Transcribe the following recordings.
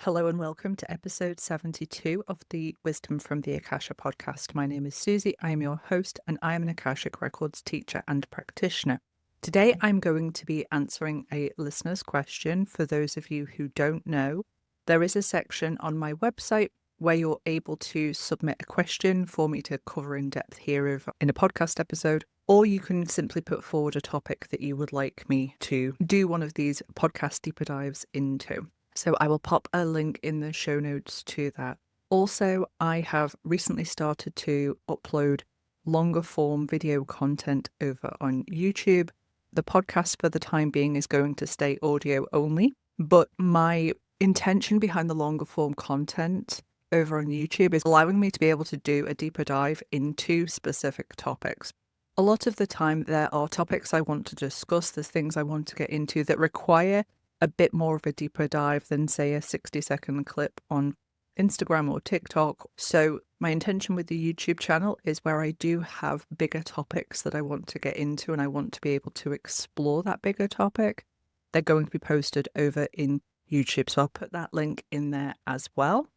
Hello and welcome to episode 72 of the Wisdom from the Akasha podcast. My name is Suzie, I am your host, and I am an Akashic Records teacher and practitioner. Today I'm going to be answering a listener's question. For those of you who don't know, there is a section on my website where you're able to submit a question for me to cover in depth here in a podcast episode, or you can simply put forward a topic that you would like me to do one of these podcast deeper dives into. So I will pop a link in the show notes to that. Also, I have recently started to upload longer form video content over on YouTube. The podcast for the time being is going to stay audio only, but my intention behind the longer form content over on YouTube is allowing me to be able to do a deeper dive into specific topics. A lot of the time there are topics I want to discuss, there's things I want to get into that require a bit more of a deeper dive than, say, a 60-second clip on Instagram or TikTok. So my intention with the YouTube channel is where I do have bigger topics that I want to get into and I want to be able to explore that bigger topic. They're going to be posted over in YouTube, so I'll put that link in there as well.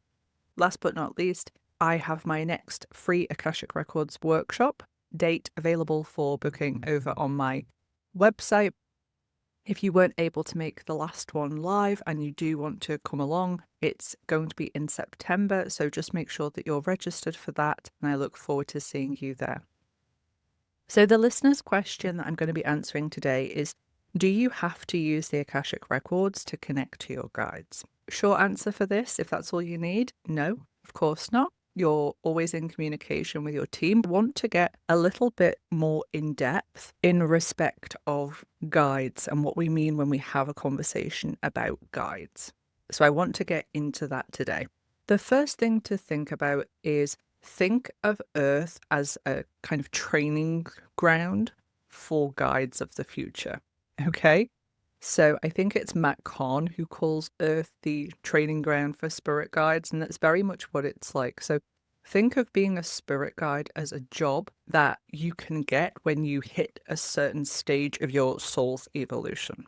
Last but not least, I have my next free Akashic Records workshop date available for booking over on my website. If you weren't able to make the last one live and you do want to come along, it's going to be in September, so just make sure that you're registered for that, and I look forward to seeing you there. So the listener's question that I'm going to be answering today is, do you have to use the Akashic Records to connect to your guides? Short answer for this, if that's all you need, no, of course not. You're always in communication with your team. Want to get a little bit more in depth in respect of guides and what we mean when we have a conversation about guides. So I want to get into that today. The first thing to think about is think of Earth as a kind of training ground for guides of the future. Okay? So I think it's Matt Kahn who calls Earth the training ground for spirit guides, and that's very much what it's like. So think of being a spirit guide as a job that you can get when you hit a certain stage of your soul's evolution.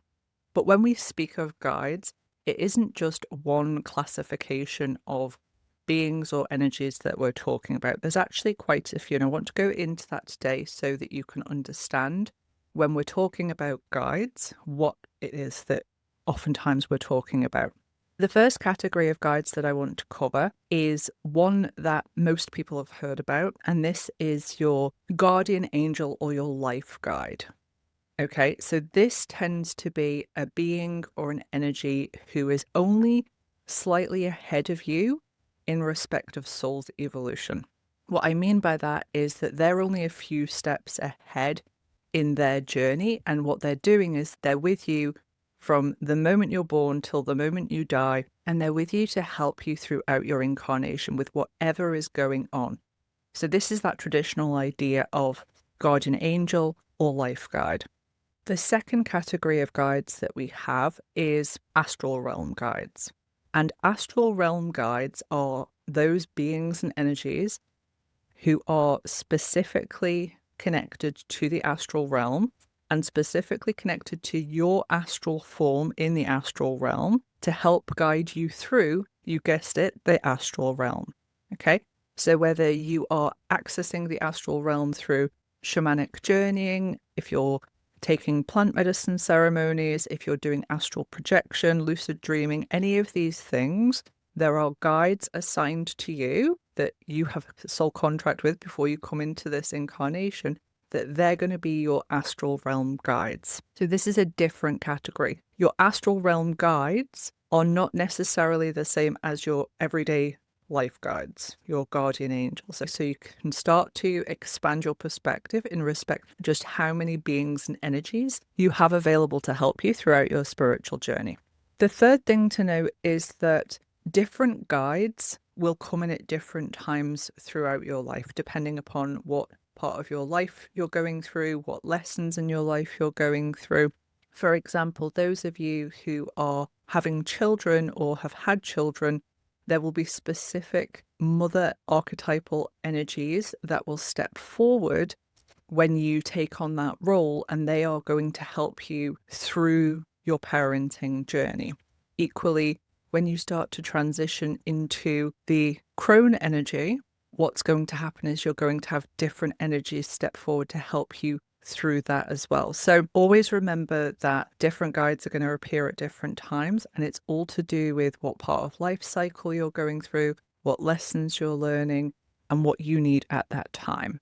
But when we speak of guides, it isn't just one classification of beings or energies that we're talking about. There's actually quite a few, and I want to go into that today so that you can understand when we're talking about guides, what it is that oftentimes we're talking about. The first category of guides that I want to cover is one that most people have heard about, and this is your guardian angel or your life guide. Okay, so this tends to be a being or an energy who is only slightly ahead of you in respect of soul's evolution. What I mean by that is that they're only a few steps ahead in their journey, and what they're doing is they're with you from the moment you're born till the moment you die, and they're with you to help you throughout your incarnation with whatever is going on. So this is that traditional idea of guardian angel or life guide. The second category of guides that we have is astral realm guides. And astral realm guides are those beings and energies who are specifically connected to the astral realm and specifically connected to your astral form in the astral realm to help guide you through, you guessed it, the astral realm. Okay? So whether you are accessing the astral realm through shamanic journeying, if you're taking plant medicine ceremonies, if you're doing astral projection, lucid dreaming, any of these things, there are guides assigned to you that you have a soul contract with before you come into this incarnation, that they're going to be your astral realm guides. So this is a different category. Your astral realm guides are not necessarily the same as your everyday life guides, your guardian angels. So you can start to expand your perspective in respect to just how many beings and energies you have available to help you throughout your spiritual journey. The third thing to note is that different guides will come in at different times throughout your life, depending upon what part of your life you're going through, what lessons in your life you're going through. For example, those of you who are having children or have had children, there will be specific mother archetypal energies that will step forward when you take on that role, and they are going to help you through your parenting journey. Equally, when you start to transition into the crone energy, what's going to happen is you're going to have different energies step forward to help you through that as well. So always remember that different guides are going to appear at different times, and it's all to do with what part of life cycle you're going through, what lessons you're learning, and what you need at that time.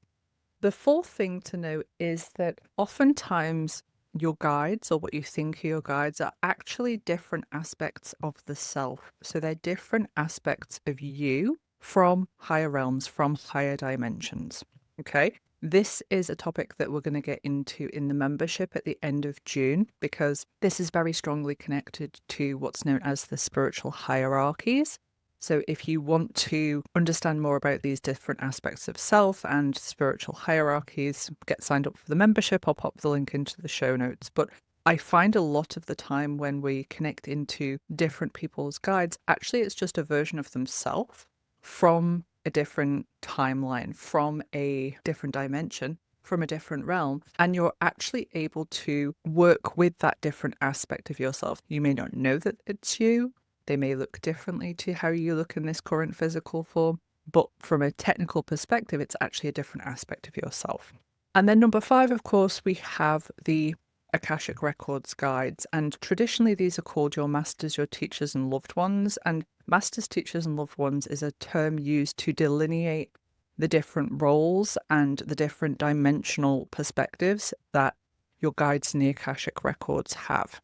The fourth thing to note is that oftentimes your guides, or what you think are your guides, are actually different aspects of the self. So they're different aspects of you from higher realms, from higher dimensions. Okay. This is a topic that we're going to get into in the membership at the end of June, because this is very strongly connected to what's known as the spiritual hierarchies. So if you want to understand more about these different aspects of self and spiritual hierarchies, get signed up for the membership. I'll pop the link into the show notes. But I find a lot of the time when we connect into different people's guides, actually it's just a version of themselves from a different timeline, from a different dimension, from a different realm. And you're actually able to work with that different aspect of yourself. You may not know that it's you. They may look differently to how you look in this current physical form, but from a technical perspective, it's actually a different aspect of yourself. And then number 5, of course, we have the Akashic Records guides. And traditionally, these are called your masters, your teachers, and loved ones. And masters, teachers, and loved ones is a term used to delineate the different roles and the different dimensional perspectives that your guides in the Akashic Records have.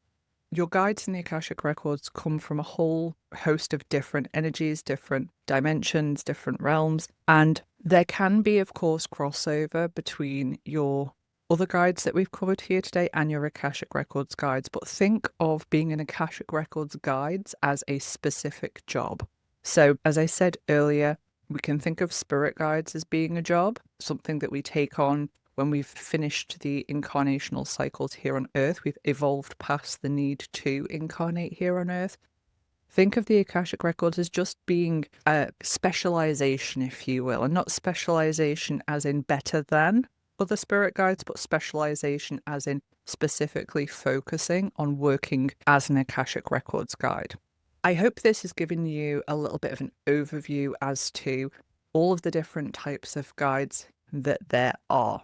Your guides in the Akashic Records come from a whole host of different energies, different dimensions, different realms. And there can be, of course, crossover between your other guides that we've covered here today and your Akashic Records guides. But think of being an Akashic Records guides as a specific job. So as I said earlier, we can think of spirit guides as being a job, something that we take on when we've finished the incarnational cycles here on Earth. We've evolved past the need to incarnate here on Earth. Think of the Akashic Records as just being a specialization, if you will, and not specialization as in better than other spirit guides, but specialization as in specifically focusing on working as an Akashic Records guide. I hope this has given you a little bit of an overview as to all of the different types of guides that there are.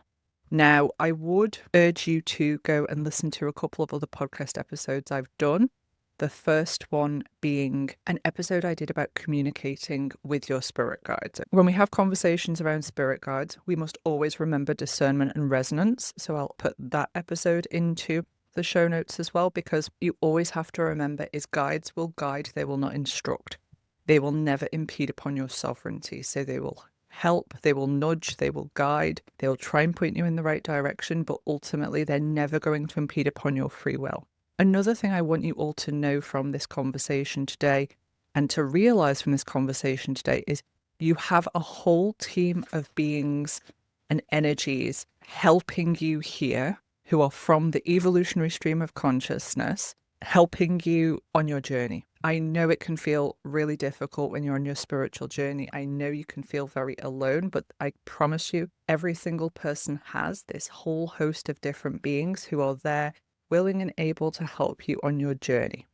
Now, I would urge you to go and listen to a couple of other podcast episodes I've done. The first one being an episode I did about communicating with your spirit guides. When we have conversations around spirit guides, we must always remember discernment and resonance. So I'll put that episode into the show notes as well, because you always have to remember is guides will guide, they will not instruct. They will never impede upon your sovereignty. So they will help, they will nudge, they will guide, they will try and point you in the right direction, but ultimately they're never going to impede upon your free will. Another thing I want you all to know from this conversation today, and to realize from this conversation today, is you have a whole team of beings and energies helping you here who are from the evolutionary stream of consciousness, helping you on your journey. I know it can feel really difficult when you're on your spiritual journey. I know you can feel very alone, but I promise you, every single person has this whole host of different beings who are there, willing and able to help you on your journey.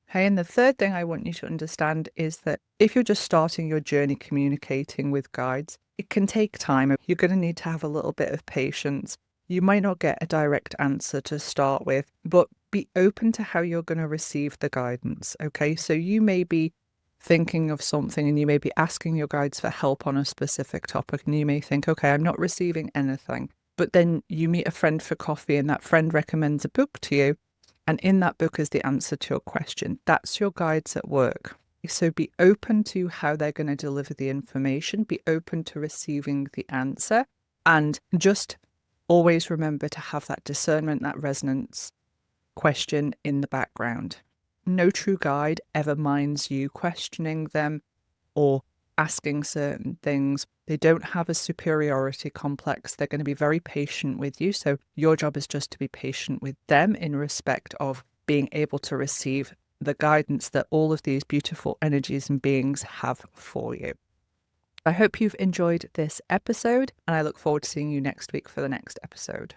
Okay, and the third thing I want you to understand is that if you're just starting your journey communicating with guides, it can take time. You're going to need to have a little bit of patience. You might not get a direct answer to start with, but be open to how you're going to receive the guidance, okay? So you may be thinking of something and you may be asking your guides for help on a specific topic, and you may think, okay, I'm not receiving anything. But then you meet a friend for coffee and that friend recommends a book to you, and in that book is the answer to your question. That's your guides at work. So be open to how they're going to deliver the information, be open to receiving the answer, and just always remember to have that discernment, that resonance question in the background. No true guide ever minds you questioning them or asking certain things. They don't have a superiority complex. They're going to be very patient with you. So your job is just to be patient with them in respect of being able to receive the guidance that all of these beautiful energies and beings have for you. I hope you've enjoyed this episode, and I look forward to seeing you next week for the next episode.